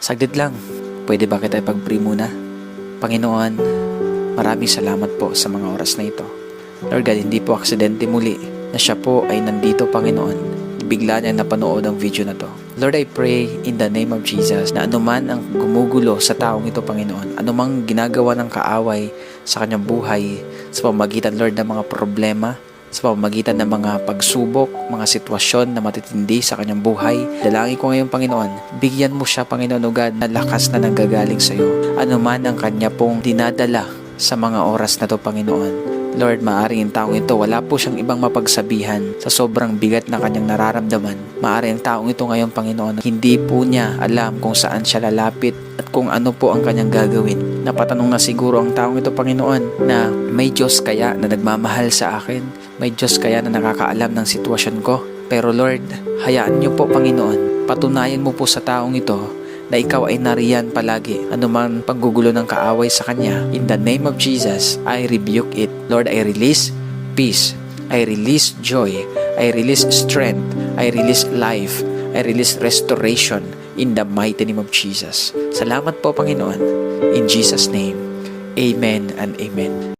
Saglit lang, pwede ba kita ipag-pray muna? Panginoon, maraming salamat po sa mga oras na ito. Lord God, hindi po aksidente muli na siya po ay nandito, Panginoon. Bigla niya napanood ang video na to. Lord, I pray in the name of Jesus na anuman ang gumugulo sa taong ito, Panginoon, anumang ginagawa ng kaaway sa kanyang buhay, sa pamamagitan, Lord, ng mga problema, sa pamamagitan ng mga pagsubok, mga sitwasyon na matitindi sa kanyang buhay. Dalangin ko ngayon, Panginoon, bigyan mo siya, Panginoon o God, na lakas na nanggagaling sa iyo. Ano man ang kanya pong dinadala sa mga oras na to, Panginoon. Lord, maaaring ang taong ito, wala po siyang ibang mapagsabihan sa sobrang bigat na kanyang nararamdaman. Maaaring ang taong ito ngayon, Panginoon, hindi po niya alam kung saan siya lalapit at kung ano po ang kanyang gagawin. Napatanong na siguro ang taong ito, Panginoon, na may Diyos kaya na nagmamahal sa akin? May Diyos kaya na nakakaalam ng sitwasyon ko? Pero Lord, hayaan niyo po, Panginoon, patunayan mo po sa taong ito na ikaw ay nariyan palagi. Anuman paggugulo ng kaaway sa kanya, in the name of Jesus, I rebuke it. Lord, I release peace. I release joy. I release strength. I release life. I release restoration in the mighty name of Jesus. Salamat po, Panginoon. In Jesus' name, amen and amen.